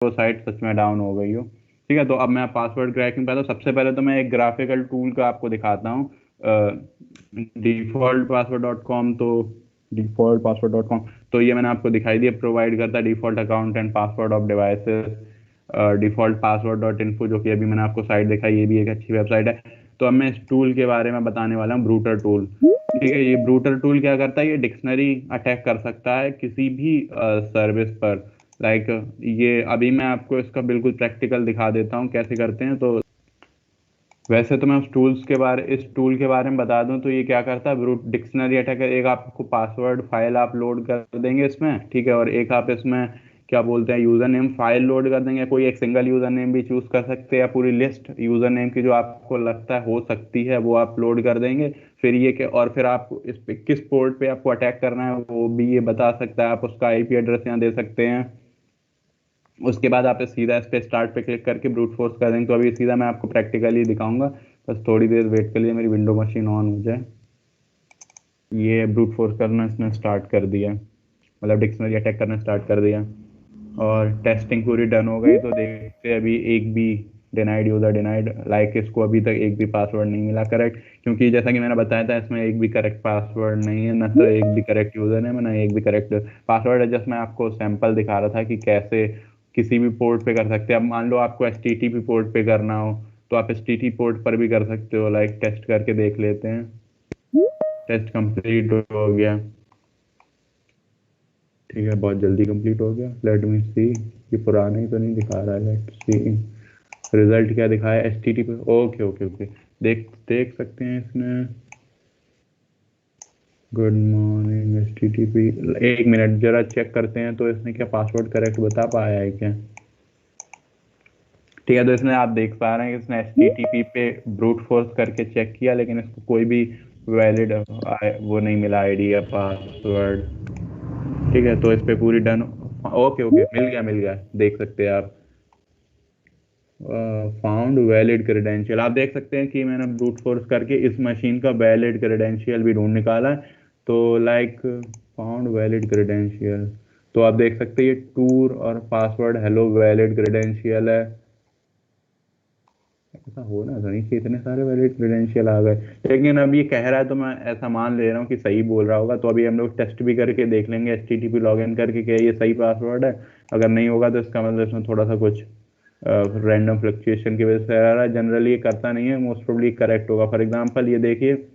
वो साइट सच में डाउन हो गई हो। ठीक है, तो अब मैं पासवर्ड क्रैकिंग पे आता हूँ। सबसे पहले तो मैं एक ग्राफिकल टूल का आपको दिखाता हूँ, defaultpassword.com। तो defaultpassword.com, तो ये मैंने आपको दिखाई दिया, प्रोवाइड करता है default account and password of devices. Default password dot info, जो कि अभी मैंने आपको साइट दिखाई, ये भी एक अच्छी वेबसाइट है। तो अब मैं इस टूल के बारे में बताने वाला हूँ, ब्रूटर टूल। ठीक है, ये ब्रूटर टूल क्या करता है, ये डिक्शनरी अटैक कर सकता है किसी भी सर्विस पर। लाइक ये अभी मैं आपको इसका बिल्कुल प्रैक्टिकल दिखा देता हूँ कैसे करते हैं। तो वैसे तो मैं इस टूल के बारे में बता दूं, तो ये क्या करता है, ब्रूट डिक्शनरी अटैकर। एक आपको पासवर्ड फाइल आप लोड कर देंगे इसमें, ठीक है, और एक आप इसमें क्या बोलते हैं, यूजर नेम फाइल लोड कर देंगे। कोई एक सिंगल यूजर नेम भी चूज कर सकते हैं, या पूरी लिस्ट यूजर नेम की जो आपको लगता है हो सकती है वो आप लोड कर देंगे। फिर ये कि और फिर आप इस पे किस पोर्ट पे आपको अटैक करना है वो भी ये बता सकता है। आप उसका आईपी एड्रेस यहाँ दे सकते हैं। उसके बाद आप सीधा इस पे स्टार्ट पे क्लिक करके ब्रूट फोर्स कर देंगे। तो अभी सीधा मैं आपको प्रैक्टिकली दिखाऊंगा, बस थोड़ी देर वेट कर लीजिए, मेरी विंडो मशीन ऑन हो जाए। ये ब्रूट फोर्स करना इसने स्टार्ट कर दिया, मतलब डिक्शनरी अटैक करना स्टार्ट कर दिया, और टेस्टिंग पूरी डन हो गई। तो देखते हैं अभी एक भी डिनाइड यूजर डिनाइड, लाइक इसको अभी तक एक भी पासवर्ड नहीं मिला करेक्ट, क्योंकि जैसा कि मैंने बताया था इसमें एक भी करेक्ट पासवर्ड नहीं है, ना तो एक भी करेक्ट यूजर है, ना एक भी करेक्ट पासवर्ड है। जस्ट मैं आपको सैंपल दिखा रहा था कि कैसे किसी भी पोर्ट पे कर सकते हैं। अब मान लो आपको एचटीटीपी पोर्ट पे करना हो, तो आप एचटीटीपी पोर्ट पर भी कर सकते हो। लाइक टेस्ट करके देख लेते हैं। टेस्ट कंप्लीट हो गया। ठीक है, बहुत जल्दी कंप्लीट हो गया। लेट मी सी, ये पुराना ही तो नहीं दिखा रहा है। लेट सी रिजल्ट क्या दिखाया, एच टी टी पे। ओके ओके ओके, देख देख सकते हैं इसमें। Good morning H T T P. एक मिनट जरा चेक करते हैं, तो इसने क्या पासवर्ड करेक्ट बता पाया है क्या। ठीक है, तो इसमें आप देख पा रहे हैं कि इसने एच टी टी पी पे ब्रूट फोर्स करके चेक किया, लेकिन इसको कोई भी वैलिड वो नहीं मिला, आईडी या पासवर्ड। ठीक है, तो इस पे पूरी डन। ओके ओके, मिल गया, देख सकते हैं आप। फाउंड वैलिड क्रेडेंशियल, आप देख सकते हैं कि मैंने ब्रूट फोर्स करके इस मशीन का वैलिड क्रेडेंशियल भी ढूंढ निकाला है। तो लाइक फाउंड वैलिड क्रेडेंशियल, तो आप देख सकते हैं ये टूर और पासवर्ड हेलो वैलिड क्रेडेंशियल है। ऐसा होना था नहीं कि इतने सारे वैलिड क्रेडेंशियल आ गए, लेकिन अब ये कह रहा है तो मैं ऐसा मान ले रहा हूँ कि सही बोल रहा होगा। तो अभी हम लोग टेस्ट भी करके देख लेंगे H T T P log in करके, क्या ये सही पासवर्ड है। अगर नहीं होगा तो इसका मतलब इसमें थोड़ा सा कुछ रैंडम फ्लक्चुएशन की वजह से आ रहा है। जनरली ये करता नहीं है, मोस्ट प्रोबेबली करेक्ट होगा। फॉर एग्जांपल ये देखिए,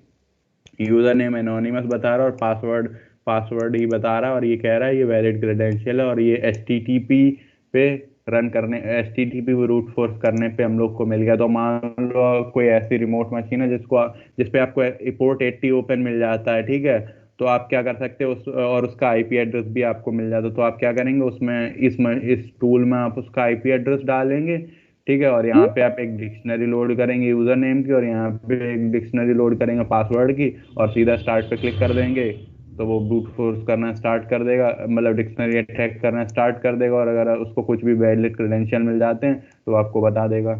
यूजर नेम एनोनिमस बता रहा है और पासवर्ड पासवर्ड ही बता रहा है, और ये कह रहा है ये वैलिड क्रेडेंशियल है, और ये एचटीटीपी पे रन करने, एचटीटीपी रूट फोर्स करने पे हम लोग को मिल गया। तो मान लो कोई ऐसी रिमोट मशीन है जिसपे आपको पोर्ट 80 ओपन मिल जाता है, ठीक है, तो आप क्या कर सकते हो और उसका आईपी एड्रेस भी आपको मिल जाता है। तो आप क्या करेंगे, उसमें इस टूल में आप उसका आईपी एड्रेस डालेंगे, ठीक है, और यहाँ पे आप एक डिक्शनरी लोड करेंगे यूजर नेम की, और यहाँ पे एक डिक्शनरी लोड करेंगे पासवर्ड की, और सीधा स्टार्ट पे क्लिक कर देंगे। तो वो ब्रूट फोर्स करना स्टार्ट कर देगा, मतलब डिक्शनरी अटैक करना स्टार्ट कर देगा, और अगर उसको कुछ भी वैलिड क्रेडेंशियल मिल जाते हैं तो आपको बता देगा।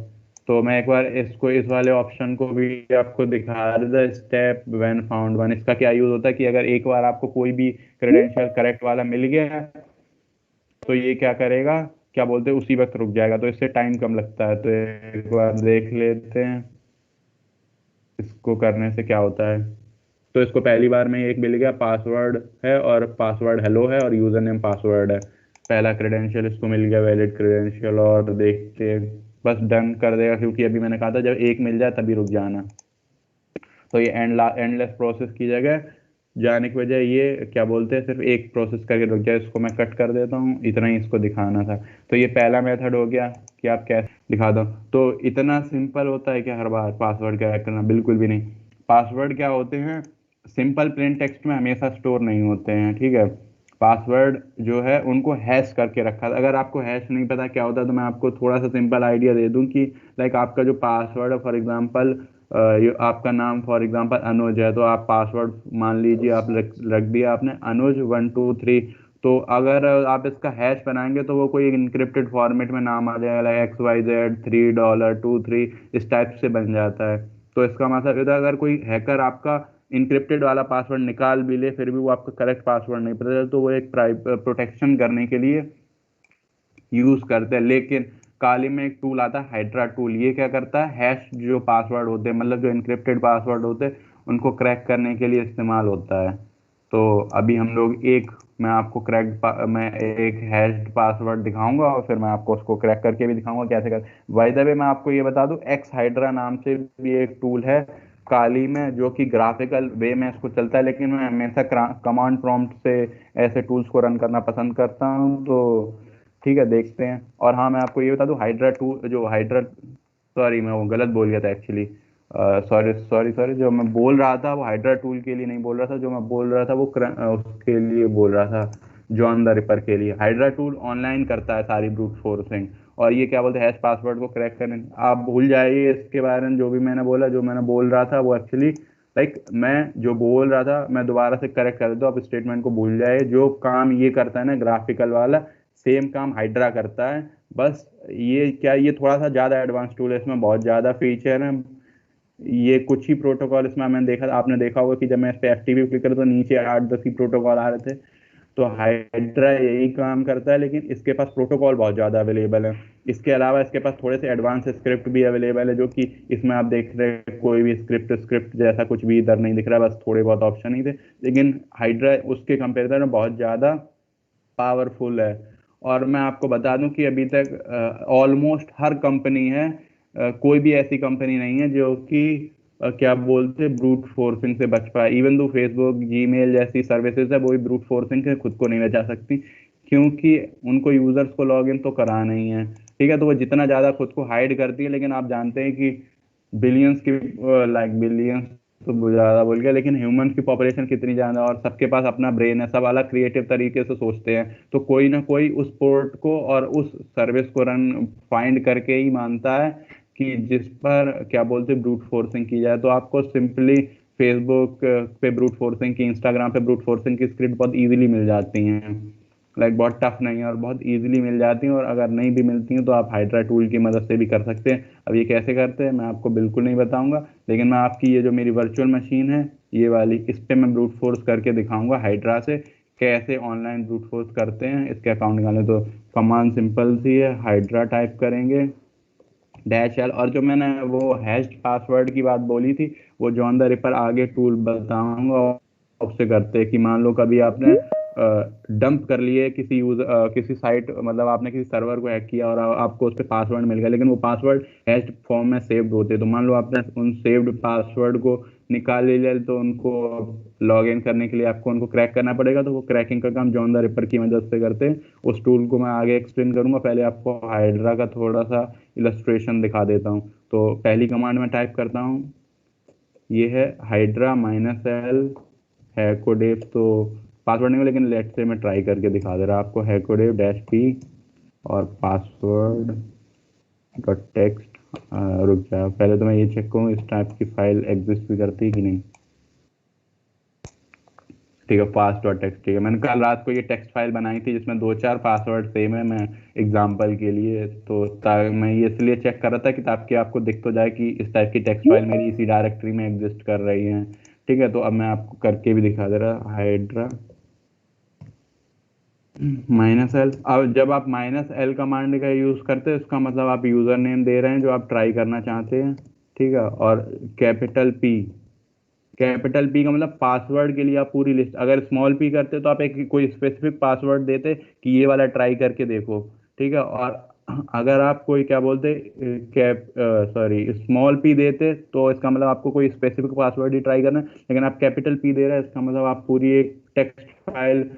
तो मैं एक बार इसको इस वाले ऑप्शन को भी आपको दिखा रहा था, स्टेप व्हेन फाउंड वन। इसका क्या यूज होता है कि अगर एक बार आपको कोई भी क्रेडेंशियल करेक्ट वाला मिल गया, तो ये क्या करेगा, क्या बोलते हैं, उसी वक्त रुक जाएगा, तो इससे टाइम कम लगता है। तो एक बार देख लेते हैं इसको करने से क्या होता है। तो इसको पहली बार में एक मिल गया, पासवर्ड है और पासवर्ड हेलो है और यूजर नेम पासवर्ड है। पहला क्रेडेंशियल इसको मिल गया, वैलिड क्रेडेंशियल, और देखते हैं, बस डन कर देगा, क्योंकि अभी मैंने कहा था जब एक मिल जाए तभी रुक जाना। तो ये एंडलेस प्रोसेस की जगह जाने की वजह ये क्या बोलते हैं, सिर्फ एक प्रोसेस करके रुक जाए। इसको मैं कट कर देता हूँ, इतना ही इसको दिखाना था। तो ये पहला मेथड हो गया कि आप कैसे दिखा दो। तो इतना सिंपल होता है कि हर बार पासवर्ड क्रैक करना, बिल्कुल भी नहीं। पासवर्ड क्या होते हैं, सिंपल प्लेन टेक्स्ट में हमेशा स्टोर नहीं होते हैं, ठीक है। पासवर्ड जो है उनको हैश करके रखा था। अगर आपको हैश नहीं पता क्या होता है, तो मैं आपको थोड़ा सा सिंपल आइडिया दे दूं कि लाइक आपका जो पासवर्ड है, फॉर एग्जांपल आपका नाम फॉर एग्जांपल अनुज है, तो आप पासवर्ड मान लीजिए आप रख दिया आपने अनुज 123। तो अगर आप इसका हैश बनाएंगे तो वो कोई इनक्रिप्टेड फॉर्मेट में नाम आ जाएगा, लाइक XYZ $3 इस टाइप से बन जाता है। तो इसका मतलब इधर अगर कोई हैकर आपका इनक्रिप्टेड वाला पासवर्ड निकाल भी ले, फिर भी वो आपका करेक्ट पासवर्ड नहीं पता चले, तो वो एक प्रोटेक्शन करने के लिए यूज करते हैं। लेकिन काली में एक टूल आता है हाइड्रा टूल, ये क्या करता है, हैश जो पासवर्ड होते हैं, मतलब जो इनक्रिप्टेड पासवर्ड होते हैं, उनको क्रैक करने के लिए इस्तेमाल होता है। तो अभी हम लोग मैं आपको मैं एक हैश्ड पासवर्ड दिखाऊंगा और फिर मैं आपको उसको क्रैक करके भी दिखाऊंगा कैसे कर। बाय द वे मैं आपको ये बता दूं, एक्स हाइड्रा नाम से भी एक टूल है काली में, जो कि ग्राफिकल वे में इसको चलता है, लेकिन मैं हमेशा कमांड प्रॉम्प्ट से ऐसे टूल्स को रन करना पसंद करता हूँ। तो ठीक है, देखते हैं। और हाँ, मैं आपको ये बता दूं, हाइड्रा टूल जो हाइड्रा सॉरी, मैं वो गलत बोल गया था एक्चुअली। सॉरी सॉरी सॉरी, जो मैं बोल रहा था वो हाइड्रा टूल के लिए नहीं बोल रहा था, जो मैं बोल रहा था वो उसके लिए बोल रहा था, जॉन द रिपर के लिए। हाइड्रा टूल ऑनलाइन करता है सारी ब्रूट फोर्सिंग, और ये क्या बोलते हैं, हैश पासवर्ड को क्रैक करने। आप भूल जाइए इसके बारे में, जो भी मैंने बोला, जो मैंने बोल रहा था वो एक्चुअली मैं जो बोल रहा था मैं दोबारा से करेक्ट कर देता हूँ। आप स्टेटमेंट को भूल जाइए। जो काम ये करता है ना ग्राफिकल वाला, सेम काम हाइड्रा करता है। बस ये थोड़ा सा ज्यादा एडवांस टूल है, इसमें बहुत ज्यादा फीचर है। ये कुछ ही प्रोटोकॉल इसमें मैंने देखा, आपने देखा होगा कि जब मैं इस पे एफटीपी क्लिक करा तो नीचे 8-10 ही प्रोटोकॉल आ रहे थे। तो हाइड्रा यही काम करता है, लेकिन इसके पास प्रोटोकॉल बहुत ज़्यादा अवेलेबल है। इसके अलावा इसके पास थोड़े से एडवांस स्क्रिप्ट भी अवेलेबल है, जो कि इसमें आप देख रहे हैं कोई भी स्क्रिप्ट जैसा कुछ भी इधर नहीं दिख रहा है, बस थोड़े बहुत ऑप्शन ही थे। लेकिन हाइड्रा उसके कंपेरिजन में बहुत ज़्यादा पावरफुल है। और मैं आपको बता दूं कि अभी तक ऑलमोस्ट हर कंपनी है, कोई भी ऐसी कंपनी नहीं है जो कि क्या बोलते ब्रूट फोर्सिंग से बच पाए। इवन दो फेसबुक, जीमेल जैसी सर्विसेज है, वो भी ब्रूट फोर्सिंग से खुद को नहीं बचा सकती, क्योंकि उनको यूजर्स को लॉग इन तो कराना ही है। ठीक है, तो वो जितना ज्यादा खुद को हाइड करती है, लेकिन आप जानते हैं कि बिलियंस की बिलियंस तो ज्यादा बोल गया, लेकिन ह्यूमंस की पॉपुलेशन कितनी ज्यादा है, और सबके पास अपना ब्रेन है, सब अलग क्रिएटिव तरीके से सोचते हैं। तो कोई ना कोई उस पोर्ट को और उस सर्विस को रन फाइंड करके ही मानता है कि जिस पर क्या बोलते ब्रूट फोर्सिंग की जाए। तो आपको सिंपली फेसबुक पे ब्रूट फोर्सिंग की, इंस्टाग्राम पे ब्रूट फोर्सिंग की स्क्रिप्ट बहुत इजीली मिल जाती हैं। बहुत टफ नहीं है और बहुत इजीली मिल जाती हैं। और अगर नहीं भी मिलती हैं तो आप हाइड्रा टूल की मदद से भी कर सकते हैं। अब ये कैसे करते हैं मैं आपको बिल्कुल नहीं बताऊंगा, लेकिन मैं आपकी ये जो मेरी वर्चुअल मशीन है ये वाली, इस पे मैं ब्रूट फोर्स करके दिखाऊंगा हाइड्रा से कैसे ऑनलाइन ब्रूट फोर्स करते हैं इसके अकाउंट निकालने। तो कमांड सिंपल सी है, हाइड्रा टाइप करेंगे -l। और जो मैंने वो हैश्ड पासवर्ड की बात बोली थी, वो जॉन द रिपर आगे टूल बताऊंगा उससे करते हैं। कि मान लो कभी आपने डंप कर लिए किसी साइट, मतलब आपने किसी सर्वर को हैक किया और आपको उस पर पासवर्ड मिल गया, लेकिन वो पासवर्ड हैश्ड फॉर्म में सेव्ड होते। तो मान लो आपने उन सेव्ड पासवर्ड को निकाल लिया, तो उनको लॉग इन करने के लिए आपको उनको क्रैक करना पड़ेगा। तो वो क्रैकिंग का काम जॉन द रिपर की मदद से करते हैं। उस टूल को मैं आगे एक्सप्लेन करूंगा, पहले आपको हाइड्रा का थोड़ा सा इलस्ट्रेशन दिखा देता हूँ। तो पहली कमांड में टाइप करता हूँ, ये है हाइड्रा -l हैकोडेव। तो पासवर्ड नहीं हो, लेकिन लेट से मैं ट्राई करके दिखा दे रहा आपको, हैकोडेव -p और पासवर्ड डॉट टेक्स्ट। रुक जाओ, पहले तो मैं ये चेक करूँ इस टाइप की फाइल एग्जिस्ट भी करती है कि नहीं। ठीक है, पास डॉट टेक्स्ट, ठीक है। मैंने कल रात को ये टेक्स्ट फाइल बनाई थी जिसमें 2-4 पासवर्ड सेम है, मैं एग्जांपल के लिए। तो मैं ये इसलिए चेक कर रहा था कि ताकि आपको दिख तो जाए कि इस टाइप की टेक्स्ट फाइल मेरी इसी डायरेक्टरी में एग्जिस्ट कर रही है। ठीक है, तो अब मैं आपको करके भी दिखा दे रहा, हाइड्रा -l। अब जब आप -l कमांड का यूज करते हैं, इसका मतलब आप यूजर नेम दे रहे हैं जो आप ट्राई करना चाहते हैं। ठीक है, और कैपिटल पी का मतलब पासवर्ड के लिए आप पूरी लिस्ट, अगर स्मॉल पी करते तो आप एक कोई स्पेसिफिक पासवर्ड देते कि ये वाला ट्राई करके देखो। ठीक है, और अगर आप कोई क्या बोलते कैप सॉरी स्मॉल पी देते तो इसका मतलब आपको कोई स्पेसिफिक पासवर्ड ही ट्राई करना है। लेकिन आप कैपिटल पी दे रहे हैं, इसका मतलब आप पूरी एक टेक्स्ट फाइल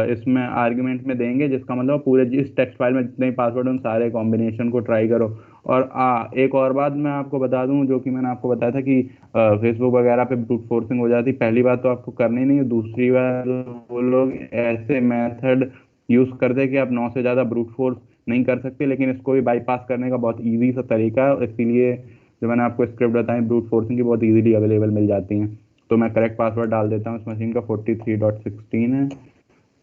इसमें आर्ग्यूमेंट में देंगे, जिसका मतलब पूरे इस टेक्स्ट फाइल में जितने पासवर्ड उन सारे कॉम्बिनेशन को ट्राई करो। और एक और बात मैं आपको बता दूं, जो कि मैंने आपको बताया था कि फेसबुक वगैरह पे ब्रूट फोर्सिंग हो जाती। पहली बात तो आपको करनी नहीं है, दूसरी बात वो लोग ऐसे मेथड यूज करते हैं कि आप 9 से ज्यादा ब्रूट फोर्स नहीं कर सकते, लेकिन इसको भी बाईपास करने का बहुत ईजी सा तरीका है। इसीलिए जो मैंने आपको स्क्रिप्ट बताई ब्रूट फोर्सिंग की, बहुत ईजिली अवेलेबल मिल जाती हैं। तो मैं करेक्ट पासवर्ड डाल देता हूँ, इस मशीन का 43.16 है।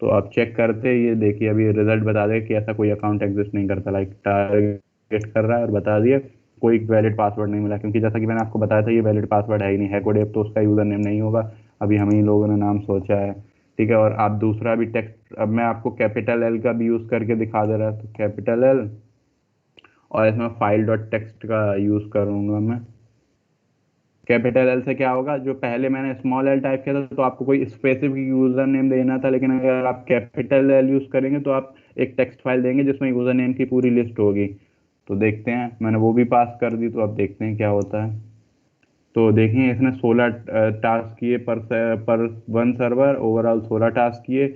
तो आप चेक करते ये देखिए, अभी रिजल्ट बता दे कि ऐसा कोई अकाउंट एग्जिस्ट नहीं करता, लाइक टारगेट कर रहा है और बता दिया कोई वैलिड पासवर्ड नहीं मिला, क्योंकि जैसा कि मैंने आपको बताया था ये वैलिड पासवर्ड है ही नहीं। हैकोडेव तो उसका यूजर नेम नहीं होगा, अभी हम ही लोगों ने नाम सोचा है। ठीक है, और आप दूसरा भी टेक्स्ट, अब मैं आपको कैपिटल एल का भी यूज करके दिखा दे रहा, तो कैपिटल एल, और इसमें फाइल डॉट टेक्स्ट का यूज करूंगा मैं। कैपिटल एल से क्या होगा, जो पहले मैंने स्मॉल एल टाइप किया था तो आपको कोई स्पेसिफिक यूजर नेम देना था, लेकिन अगर आप कैपिटल एल यूज करेंगे तो आप एक टेक्स्ट फाइल देंगे जिसमें यूजर नेम की पूरी लिस्ट होगी। तो देखते हैं, मैंने वो भी पास कर दी, तो अब देखते हैं क्या होता है। तो देखिए इसने 16 टास्क किए पर वन सर्वर, ओवरऑल 16 टास्क किए।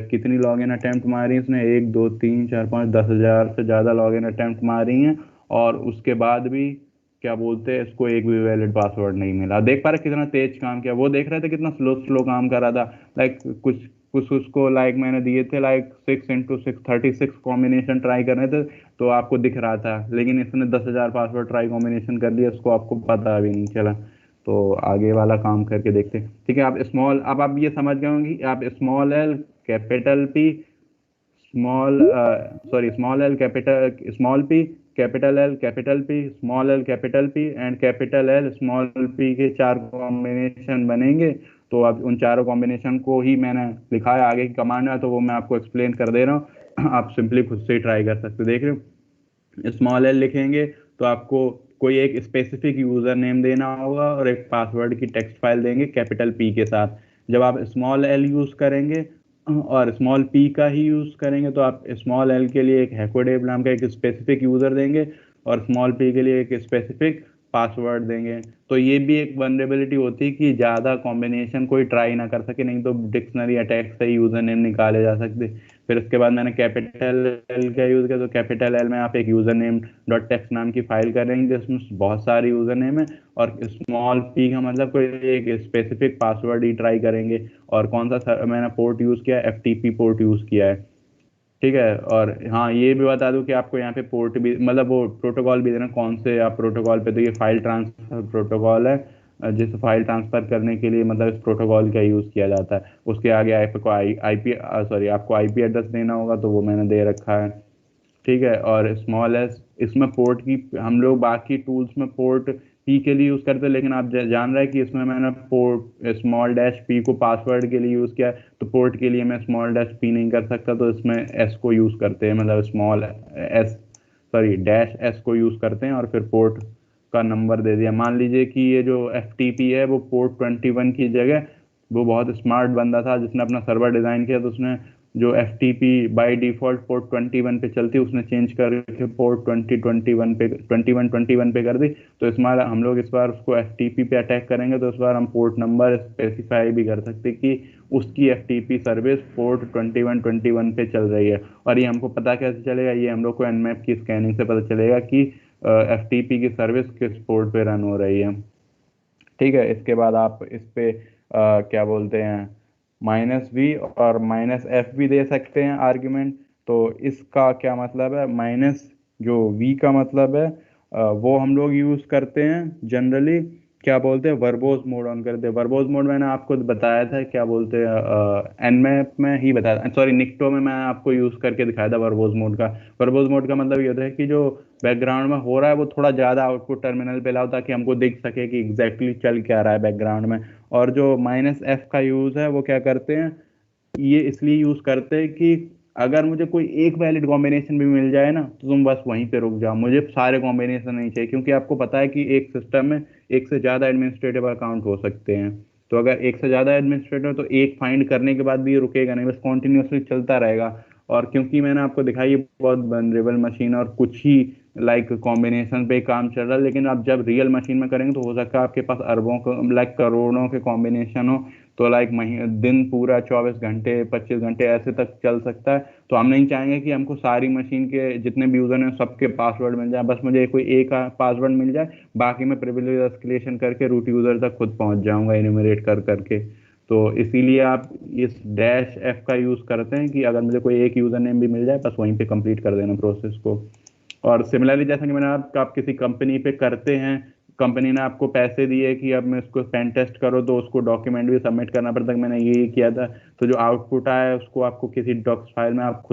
कितनी लॉगिन अटेम्प्ट मारी इसने, 1 2 3 4 5 10,000 से ज़्यादा लॉगिन अटेम्प्ट मारी हैं, और उसके बाद भी क्या बोलते हैं, इसको एक भी वैलिड पासवर्ड नहीं मिला। देख पा रहे कितना तेज काम किया, वो देख रहे थे कितना स्लो स्लो काम कर रहा था। लाइक कुछ कुछ उसको लाइक मैंने दिए थे, लाइक 6 × 6 36 कॉम्बिनेशन ट्राई करने थे, तो आपको दिख रहा था, लेकिन इसने 10,000 पासवर्ड ट्राई कॉम्बिनेशन कर लिया, उसको आपको पता भी नहीं चला। तो आगे वाला काम करके देखते हैं। ठीक है, आप स्मॉल, अब आप ये समझ गए होंगे, आप small L capital P small sorry small L capital small P capital L capital P small L capital P and capital L small P के 4 कॉम्बिनेशन बनेंगे। तो अब उन चारों कॉम्बिनेशन को ही मैंने लिखा है, आगे की कमांड है तो वो मैं आपको एक्सप्लेन कर दे रहा हूँ। आप सिंपली खुद से ही ट्राई कर सकते हो। देख रहे हो, स्मॉल एल लिखेंगे तो आपको कोई एक स्पेसिफिक यूजर नेम देना होगा और एक पासवर्ड की टेक्स्ट फाइल देंगे कैपिटल पी के साथ। जब आप स्मॉल एल यूज करेंगे और स्मॉल पी का ही यूज करेंगे तो आप स्मॉल एल के लिए एक हैकोडेव नाम का एक स्पेसिफिक यूजर देंगे और स्मॉल पी के लिए एक स्पेसिफिक पासवर्ड देंगे। तो ये भी एक वनरेबिलिटी होती है कि ज़्यादा कॉम्बिनेशन कोई ट्राई ना कर सके, नहीं तो डिक्शनरी अटैक से यूजर नेम निकाले जा सकते। फिर उसके बाद मैंने कैपिटल एल का यूज़ किया, तो कैपिटल एल में आप एक यूज़र नेम डॉट टेक्स्ट नाम की फाइल करेंगे जिसमें बहुत सारे यूज़र नेम है, और स्मॉल पी का मतलब कोई एक स्पेसिफिक पासवर्ड ही ट्राई करेंगे। और कौन सा मैंने पोर्ट यूज़ किया, एफटीपी पोर्ट यूज़ किया है। ठीक है, और हाँ ये भी बता दूं कि आपको यहाँ पे पोर्ट भी, मतलब वो प्रोटोकॉल भी देना, कौन से आप प्रोटोकॉल पे, तो ये फाइल ट्रांसफर प्रोटोकॉल है। जिस फाइल ट्रांसफर करने के लिए मतलब इस प्रोटोकॉल का यूज़ किया जाता है। उसके आगे आपको आईपी सॉरी आपको आईपी एड्रेस देना होगा, तो वो मैंने दे रखा है। ठीक है, और स्मॉल एस, इसमें पोर्ट की, हम लोग बाकी टूल्स में पोर्ट पी के लिए यूज़ करते हैं, लेकिन आप जान रहे हैं कि इसमें मैंने पोर्ट स्मॉल डैश पी को पासवर्ड के लिए यूज़ किया है, तो पोर्ट के लिए मैं स्मॉल डैश पी नहीं कर सकता, तो इसमें एस को यूज़ करते हैं, मतलब small S sorry dash S को यूज़ करते हैं, और फिर पोर्ट का नंबर दे दिया। मान लीजिए कि ये जो एफ टी पी है वो पोर्ट 21 की जगह, वो बहुत स्मार्ट बंदा था जिसने अपना सर्वर डिज़ाइन किया, तो उसने जो F T P by default port 21 पे चलती, उसने चेंज करके पोर्ट 21 पे कर दी। तो इस बार हम लोग इस बार उसको एफ टी पी पे अटैक करेंगे, तो इस बार हम पोर्ट नंबर स्पेसिफाई भी कर सकते कि उसकी F T P service port 21 पे चल रही है। और ये हमको पता कैसे चलेगा, ये हम लोग को एनमैप की स्कैनिंग से पता चलेगा कि एफ टी पी की सर्विस किस पोर्ट पे रन हो रही है। ठीक है, इसके बाद आप इस पे क्या बोलते हैं, -v और -f भी दे सकते हैं आर्ग्यूमेंट। तो इसका क्या मतलब है, माइनस जो v का मतलब है वो हम लोग यूज़ करते हैं जनरली, क्या बोलते हैं, वर्बोज मोड ऑन करते हैं। वर्बोज मोड मैंने आपको बताया था, क्या बोलते हैं, एनमैप में ही बताया था, सॉरी निक्टो में मैं आपको यूज़ करके दिखाया था वर्बोज मोड का। वर्बोज मोड का मतलब ये होता है कि जो बैकग्राउंड में हो रहा है वो थोड़ा ज़्यादा आउटपुट टर्मिनल पे लाओ, ताकि हमको दिख सके कि एग्जैक्टली चल क्या रहा है बैकग्राउंड में। और जो -f का यूज़ है वो क्या करते हैं, ये इसलिए यूज़ करते हैं कि अगर मुझे कोई एक वैलिड कॉम्बिनेशन भी मिल जाए ना, तो तुम बस वहीं पे रुक जाओ, मुझे सारे कॉम्बिनेशन नहीं चाहिए, क्योंकि आपको पता है कि एक सिस्टम में एक से ज़्यादा एडमिनिस्ट्रेटिव अकाउंट हो सकते हैं। तो अगर एक से ज़्यादा एडमिनिस्ट्रेटिव, तो एक फाइंड करने के बाद भी ये रुकेगा नहीं, बस कॉन्टिन्यूसली चलता रहेगा। और क्योंकि मैंने आपको दिखाई ये बहुत वनरेबल मशीन और कुछ ही लाइक कॉम्बिनेशन पे काम चल रहा है, लेकिन आप जब रियल मशीन में करेंगे तो हो सकता है आपके पास अरबों लाइक करोड़ों के कॉम्बिनेशन हो। तो लाइक दिन पूरा 24 घंटे 25 घंटे ऐसे तक चल सकता है। तो हम नहीं चाहेंगे कि हमको सारी मशीन के जितने भी यूजर हैं सबके पासवर्ड मिल जाए, बस मुझे कोई एक पासवर्ड मिल जाए, बाकी मैं प्रिविलेज एस्केलेशन करके रूट यूजर तक खुद पहुंच जाऊंगा इन्यूमरेट कर करके। तो इसीलिए आप इस -f का यूज करते हैं कि अगर मुझे कोई एक यूजर नेम भी मिल जाए, बस वहीं पे कंप्लीट कर देना प्रोसेस को। और सिमिलरली जैसा कि मैंने आप किसी कंपनी पे करते हैं, कंपनी ने आपको पैसे दिए कि अब मैं उसको पेन टेस्ट करो, तो उसको डॉक्यूमेंट भी सबमिट करना पड़ता है। मैंने ये किया था, तो जो आउटपुट आया है उसको आपको किसी डॉक्स फाइल में आप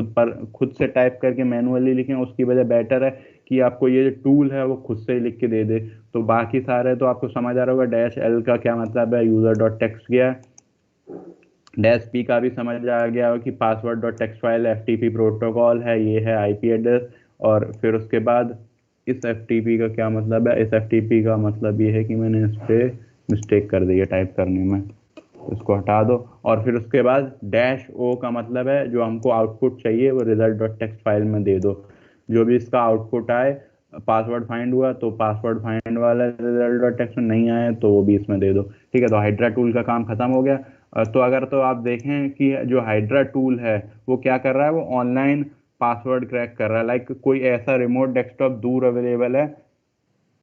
खुद से टाइप करके मैनुअली लिखें, उसकी वजह बेटर है कि आपको ये जो टूल है वो खुद से ही लिख के दे दे। तो बाकी सारे तो आपको समझ आ रहा होगा। -l का क्या मतलब है, यूजर डॉट टेक्स्ट किया है। डैश पी का भी समझ आ गया हो कि password dot text file FTP protocol है, ये है आईपी एड्रेस। और फिर उसके बाद इस एफटीपी का क्या मतलब है, इस एफटीपी का मतलब ये है कि मैंने इस पे मिस्टेक कर दी है टाइप करने में, इसको हटा दो। और फिर उसके बाद डैश ओ का मतलब है जो हमको आउटपुट चाहिए वो रिजल्ट डॉट टेक्स्ट फाइल में दे दो। जो भी इसका आउटपुट आए, पासवर्ड फाइंड हुआ तो पासवर्ड फाइंड वाला रिजल्ट डॉट टेक्स्ट में, नहीं आए तो वो भी इसमें दे दो। ठीक है, तो हाइड्रा टूल का काम खत्म हो गया। तो अगर तो आप देखें कि जो हाइड्रा टूल है वो क्या कर रहा है, वो ऑनलाइन पासवर्ड क्रैक कर रहा है। लाइक कोई ऐसा रिमोट डेस्कटॉप दूर अवेलेबल है